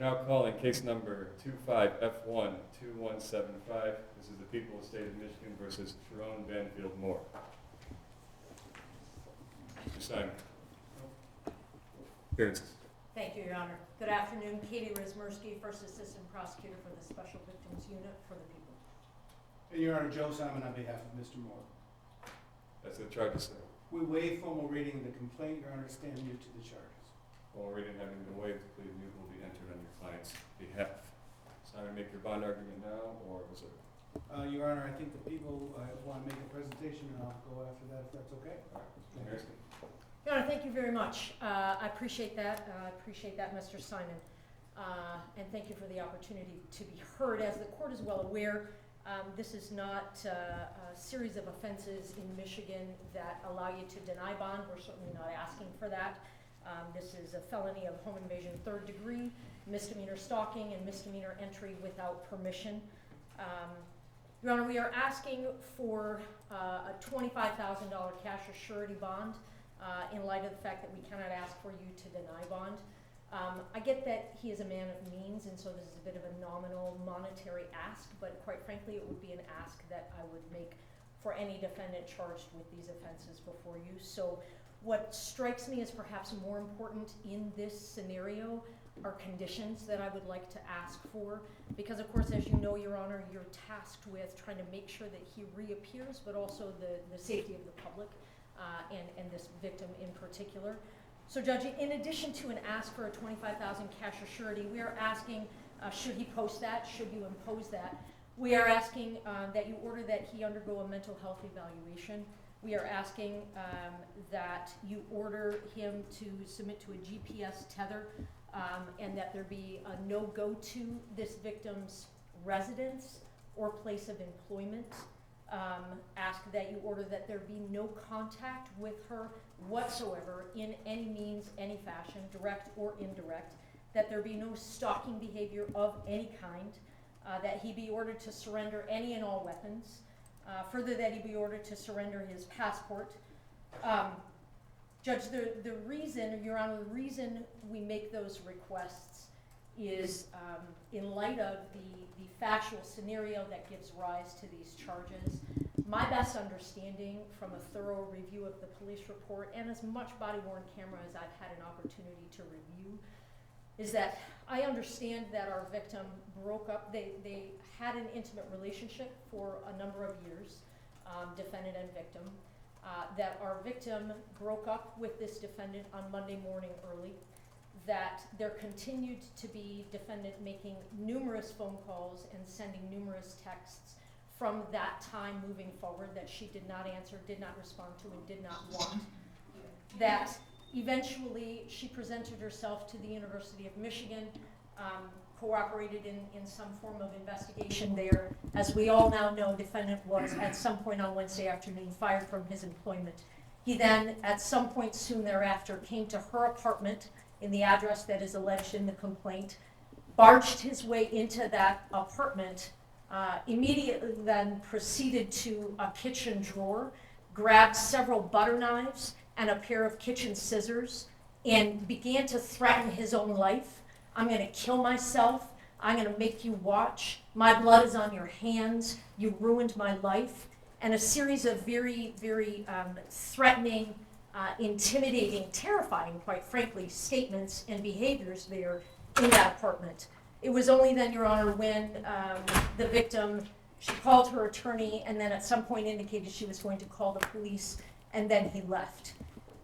We're now calling case number 25F12175. This is the people of the state of Michigan versus Sherrone Moore. Mr. Simon. Appearances. Thank you, Your Honor. Good afternoon. Katie Rizmersky, First Assistant Prosecutor for the Special Victims Unit for the People. And Your Honor, Joe Simon on behalf of Mr. Moore. That's the charges, sir. We waive formal reading of the complaint. Your Honor, stand mute to the charges. Formal reading having been waived, the plea of mute will be entered on your client's behalf. Simon, make your bond argument now or reserve? Your Honor, I think the people want to make a presentation, and I'll go after that if that's okay. All right, Mr. Harrison. Your Honor, thank you very much. I appreciate that. Mr. Simon. And thank you for the opportunity to be heard. As the court is well aware, this is not a series of offenses in Michigan that allow you to deny bond. We're certainly not asking for that. This is a felony of home invasion third degree, misdemeanor stalking, and misdemeanor entry without permission. Your Honor, we are asking for a $25,000 cash or surety bond in light of the fact that we cannot ask for you to deny bond. I get that he is a man of means, and so this is a bit of a nominal monetary ask, but quite frankly, it would be an ask that I would make for any defendant charged with these offenses before you. So what strikes me as perhaps more important in this scenario are conditions that I would like to ask for, because of course, as you know, Your Honor, you're tasked with trying to make sure that he reappears, but also the safety of the public and this victim in particular. So Judge, in addition to an ask for a $25,000 cash or surety, we are asking, should he post that, should you impose that, we are asking that you order that he undergo a mental health evaluation. We are asking that you order him to submit to a GPS tether and that there be a no-go to this victim's residence or place of employment. Ask that you order that there be no contact with her whatsoever in any means, any fashion, direct or indirect, that there be no stalking behavior of any kind, that he be ordered to surrender any and all weapons, further that he be ordered to surrender his passport. Judge, the reason, Your Honor, the reason we make those requests is in light of the factual scenario that gives rise to these charges. My best understanding from a thorough review of the police report and as much body-worn camera as I've had an opportunity to review is that I understand that our victim broke up. They had an intimate relationship for a number of years, defendant and victim, that our victim broke up with this defendant on Monday morning early, that there continued to be defendant making numerous phone calls and sending numerous texts from that time moving forward that she did not answer, did not respond to, and did not want. That eventually she presented herself to the University of Michigan, cooperated in some form of investigation there. As we all now know, defendant was at some point on Wednesday afternoon fired from his employment. He then, at some point soon thereafter, came to her apartment in the address that is alleged in the complaint, barged his way into that apartment, immediately then proceeded to a kitchen drawer, grabbed several butter knives and a pair of kitchen scissors, and began to threaten his own life. I'm going to kill myself. I'm going to make you watch. My blood is on your hands. You ruined my life. And a series of very, very threatening, intimidating, terrifying, quite frankly, statements and behaviors there in that apartment. It was only then, Your Honor, when the victim, she called her attorney and then at some point indicated she was going to call the police, and then he left.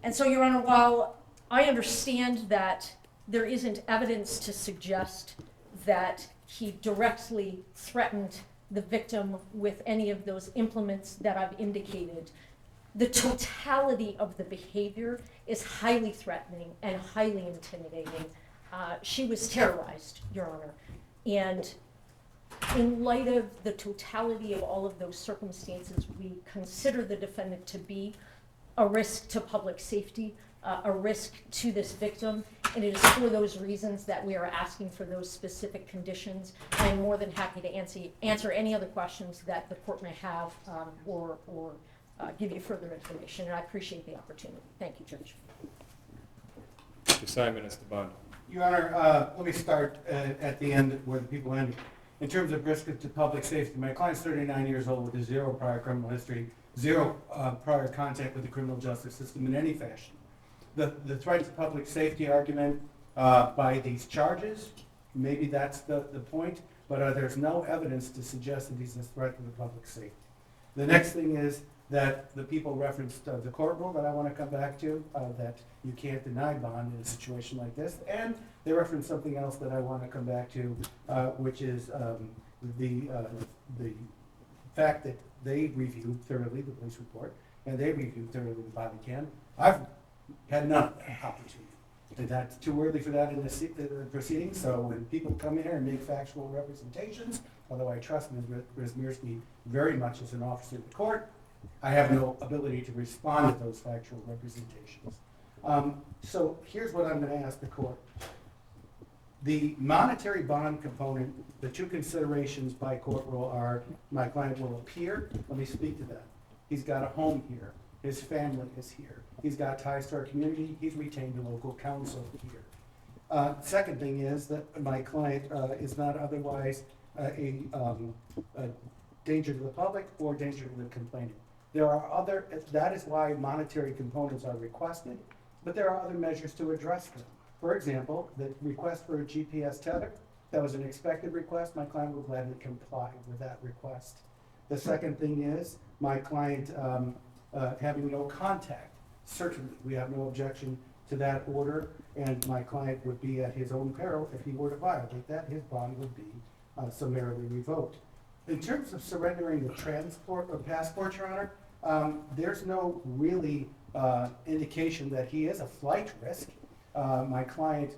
And so, Your Honor, while I understand that there isn't evidence to suggest that he directly threatened the victim with any of those implements that I've indicated, the totality of the behavior is highly threatening and highly intimidating. She was terrorized, Your Honor. And in light of the totality of all of those circumstances, we consider the defendant to be a risk to public safety, a risk to this victim, and it is for those reasons that we are asking for those specific conditions. I'm more than happy to answer any other questions that the court may have or give you further information, and I appreciate the opportunity. Thank you, Judge. Mr. Simon, as the bond. Your Honor, let me start at the end where the people ended. In terms of risk to public safety, my client's 39 years old with a zero prior criminal history, zero prior contact with the criminal justice system in any fashion. The threat to public safety argument by these charges, maybe that's the point, but there's no evidence to suggest that he's a threat to the public safety. The next thing is that the people referenced the court rule that I want to come back to, that you can't deny bond in a situation like this, and they referenced something else that I want to come back to, which is the fact that they reviewed thoroughly the police report, and they reviewed thoroughly the body cam. I've had none of that opportunity. And that's too early for that in the proceedings, so when people come in here and make factual representations, although I trust Ms. Rizmirsky very much as an officer of the court, I have no ability to respond to those factual representations. So here's what I'm going to ask the court. The monetary bond component, the two considerations by court rule are my client will appear. Let me speak to that. He's got a home here. His family is here. He's got ties to our community. He's retained a local counsel here. Second thing is that my client is not otherwise a danger to the public or danger to the complainant. There are other, that is why monetary components are requested, but there are other measures to address them. For example, the request for a GPS tether, that was an expected request. My client will gladly comply with that request. The second thing is my client having no contact. Certainly, we have no objection to that order, and my client would be at his own peril if he were to violate that. His bond would be summarily revoked. In terms of surrendering the transport or passport, Your Honor, there's no really indication that he is a flight risk. My client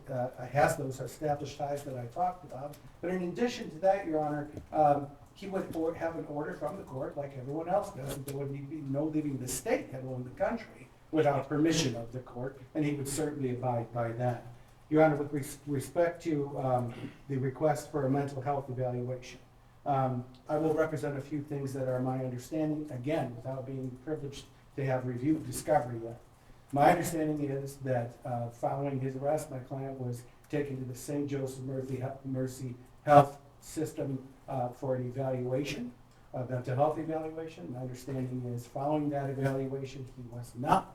has those established ties that I talked about. But in addition to that, Your Honor, he would have an order from the court like everyone else does. There would be no leaving the state, let alone the country, without permission of the court, and he would certainly abide by that. Your Honor, with respect to the request for a mental health evaluation, I will represent a few things that are my understanding, again, without being privileged to have reviewed discovery yet. My understanding is that following his arrest, my client was taken to the St. Joseph Mercy Health System for an evaluation, a mental health evaluation. My understanding is following that evaluation, he was not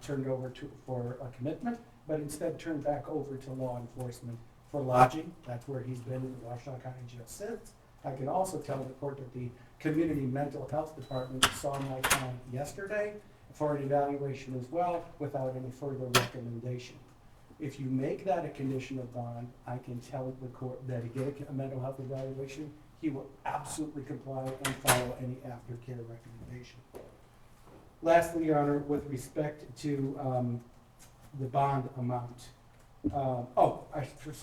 turned over for a commitment, but instead turned back over to law enforcement for lodging. That's where he's been in the Washtenaw County Jail since. I can also tell the court that the Community Mental Health Department saw my client yesterday for an evaluation as well without any further recommendation. If you make that a condition of bond, I can tell the court that he get a mental health evaluation, he will absolutely comply and follow any aftercare recommendation. Lastly, Your Honor, with respect to the bond amount. I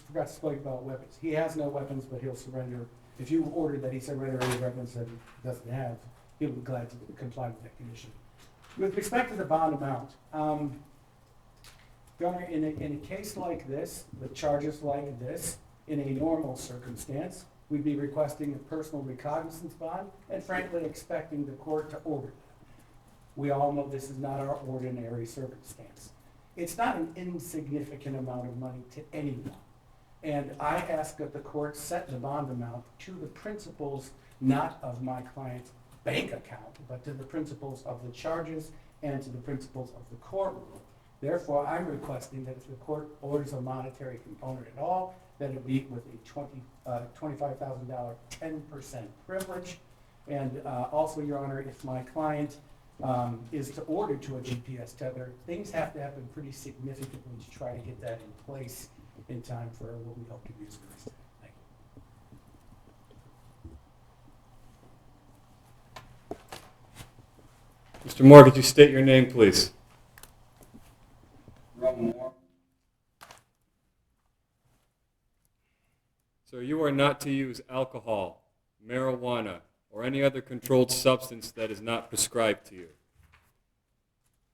forgot to speak about weapons. He has no weapons, but he'll surrender. If you order that he surrender any weapons that he doesn't have, he'll be glad to comply with that condition. With respect to the bond amount, Your Honor, in a case like this, with charges like this, in a normal circumstance, we'd be requesting a personal recognizance bond and frankly expecting the court to order that. We all know this is not our ordinary circumstance. It's not an insignificant amount of money to anyone. And I ask that the court set the bond amount to the principles, not of my client's bank account, but to the principles of the charges and to the principles of the court rule. Therefore, I'm requesting that if the court orders a monetary component at all, that it be with a $25,000 10% privilege. And also, Your Honor, if my client is to order to a GPS tether, things have to happen pretty significantly to try to get that in place in time for what we hope to be his first. Thank you. Mr. Moore, could you state your name, please? Sherrone Moore. So you are not to use alcohol, marijuana, or any other controlled substance that is not prescribed to you.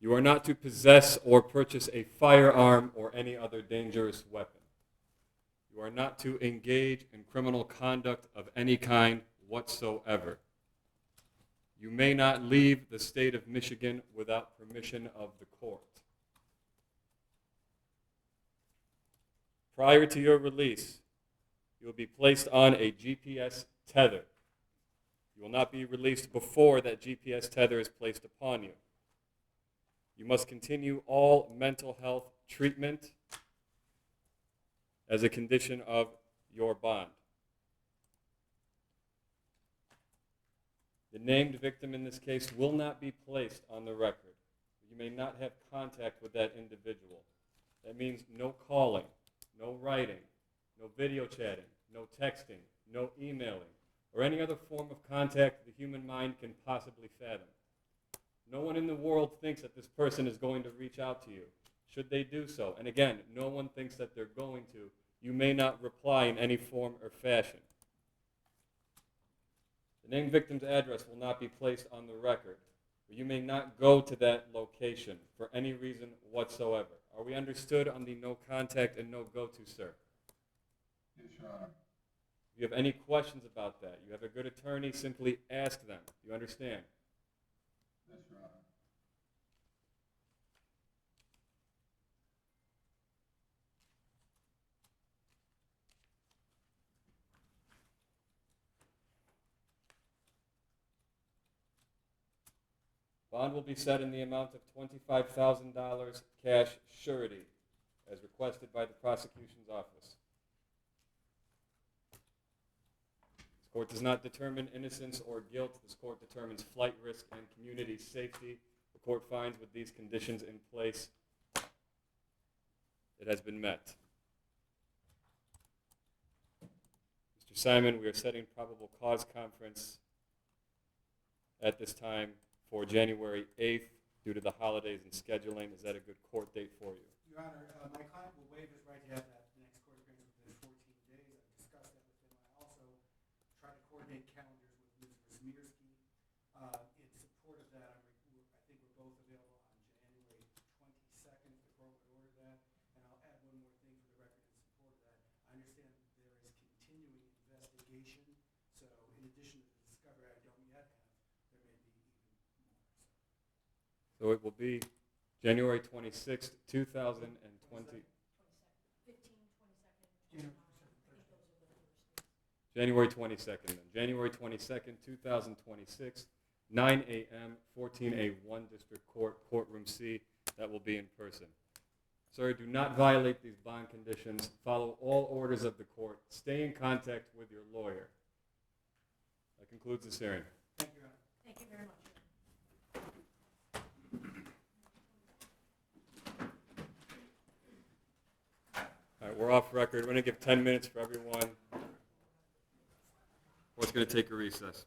You are not to possess or purchase a firearm or any other dangerous weapon. You are not to engage in criminal conduct of any kind whatsoever. You may not leave the state of Michigan without permission of the court. Prior to your release, you will be placed on a GPS tether. You will not be released before that GPS tether is placed upon you. You must continue all mental health treatment as a condition of your bond. The named victim in this case will not be placed on the record. You may not have contact with that individual. That means no calling, no writing, no video chatting, no texting, no emailing, or any other form of contact the human mind can possibly fathom. No one in the world thinks that this person is going to reach out to you. Should they do so, and again, no one thinks that they're going to, you may not reply in any form or fashion. The named victim's address will not be placed on the record, but you may not go to that location for any reason whatsoever. Are we understood on the no contact and no go to, sir? Yes, Your Honor. If you have any questions about that, you have a good attorney, simply ask them. You understand? Yes, Your Honor. Bond will be set in the amount of $25,000 cash surety, as requested by the prosecution's office. This court does not determine innocence or guilt. This court determines flight risk and community safety. The court finds with these conditions in place, it has been met. Mr. Simon, we are setting probable cause conference at this time for January 8th due to the holidays and scheduling. Is that a good court date for you? Your Honor, my client will waive his right to have that next court appearance within 14 days. I've discussed that with him. I also try to coordinate calendars with Ms. Wismierski. In support of that, I think we're both available on January 22nd, if the court would order that. And I'll add one more thing for the record in support of that. I understand there is continuing investigation, so in addition to the discovery I don't yet have, there may be even more. So it will be January 26th, 2020. 22nd. January 22nd then. January 22nd, 2026, 9 a.m., 14A1 District Court, Courtroom C. That will be in person. Sir, do not violate these bond conditions. Follow all orders of the court. Stay in contact with your lawyer. That concludes this hearing. Thank you, Your Honor. Thank you very much. All right, we're off record. We're going to give 10 minutes for everyone. Court's going to take a recess.